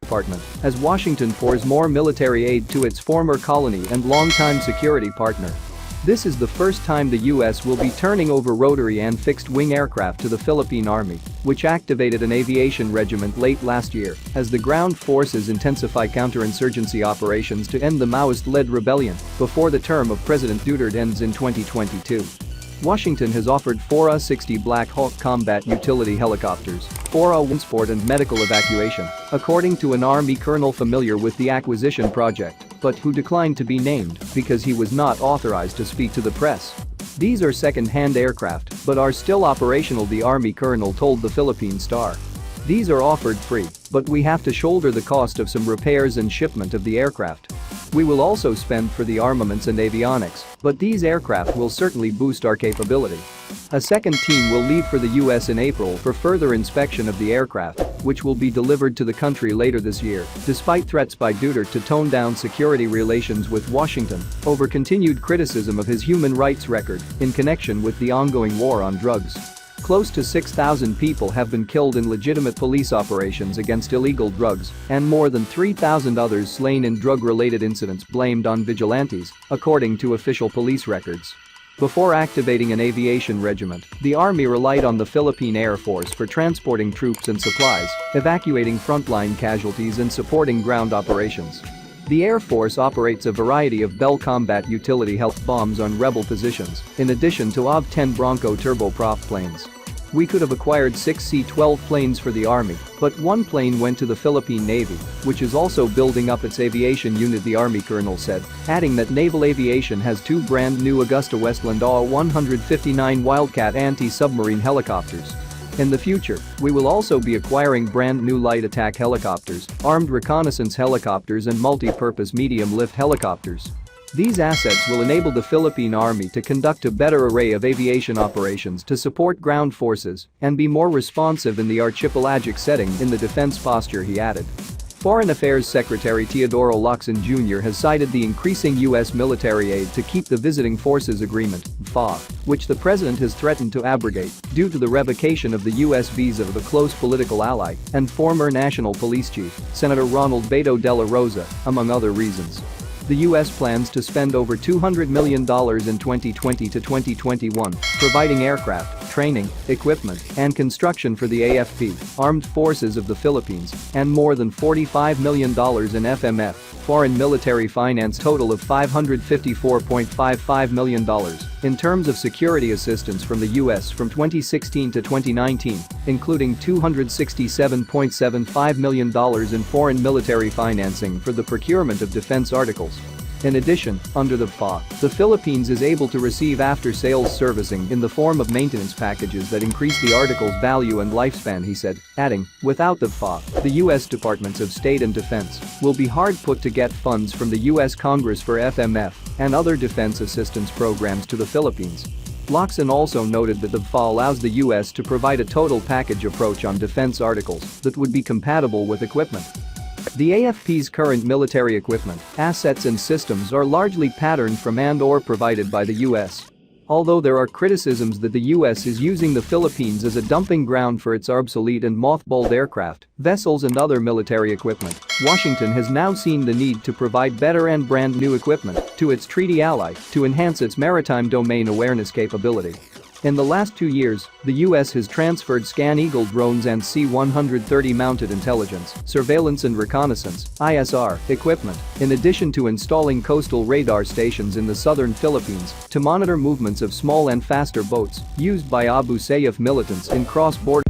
Department, as Washington pours more military aid to its former colony and longtime security partner. This is the first time the U.S. will be turning over rotary and fixed-wing aircraft to the Philippine Army, which activated an aviation regiment late last year as the ground forces intensify counterinsurgency operations to end the Maoist-led rebellion before the term of President Duterte ends in 2022. Washington has offered 4 A-60 Black Hawk combat utility helicopters, 4 A-transport and medical evacuation, according to an Army colonel familiar with the acquisition project, but who declined to be named because he was not authorized to speak to the press. These are second-hand aircraft but are still operational, the Army colonel told the Philippine Star. These are offered free, but we have to shoulder the cost of some repairs and shipment of the aircraft. We will also spend for the armaments and avionics, but these aircraft will certainly boost our capability. A second team will leave for the U.S. in April for further inspection of the aircraft, which will be delivered to the country later this year, despite threats by Duterte to tone down security relations with Washington over continued criticism of his human rights record in connection with the ongoing war on drugs. Close to 6,000 people have been killed in legitimate police operations against illegal drugs, and more than 3,000 others slain in drug-related incidents blamed on vigilantes, according to official police records. Before activating an aviation regiment, the Army relied on the Philippine Air Force for transporting troops and supplies, evacuating frontline casualties and supporting ground operations. The Air Force operates a variety of Bell combat utility health bombs on rebel positions, in addition to OV-10 Bronco turboprop planes. We could have acquired 6 C-12 planes for the Army, but one plane went to the Philippine Navy, which is also building up its aviation unit, the Army colonel said, adding that naval aviation has 2 brand new Augusta Westland AW-159 Wildcat anti-submarine helicopters. In the future, we will also be acquiring brand new light attack helicopters, armed reconnaissance helicopters and multi-purpose medium-lift helicopters. These assets will enable the Philippine Army to conduct a better array of aviation operations to support ground forces and be more responsive in the archipelagic setting in the defense posture, he added. Foreign Affairs Secretary Teodoro Locsin Jr. has cited the increasing U.S. military aid to keep the Visiting Forces Agreement, VFA, which the president has threatened to abrogate due to the revocation of the U.S. visa of a close political ally and former National Police Chief, Senator Ronald Beto de la Rosa, among other reasons. The U.S. plans to spend over $200 million in 2020 to 2021, providing aircraft, training, equipment, and construction for the AFP, Armed Forces of the Philippines, and more than $45 million in FMF, foreign military finance total of $554.55 million, in terms of security assistance from the U.S. from 2016 to 2019, including $267.75 million in foreign military financing for the procurement of defense articles. In addition, under the VFA, the Philippines is able to receive after-sales servicing in the form of maintenance packages that increase the article's value and lifespan, he said, adding, without the VFA, the U.S. Departments of State and Defense will be hard put to get funds from the U.S. Congress for FMF and other defense assistance programs to the Philippines. Locsin also noted that the VFA allows the U.S. to provide a total package approach on defense articles that would be compatible with equipment. The AFP's current military equipment, assets and systems are largely patterned from and/or provided by the U.S. Although there are criticisms that the U.S. is using the Philippines as a dumping ground for its obsolete and mothballed aircraft, vessels and other military equipment, Washington has now seen the need to provide better and brand new equipment to its treaty ally to enhance its maritime domain awareness capability. In the last 2 years, the U.S. has transferred Scan Eagle drones and C-130 mounted intelligence, surveillance and reconnaissance (ISR) equipment, in addition to installing coastal radar stations in the southern Philippines to monitor movements of small and faster boats used by Abu Sayyaf militants in cross-border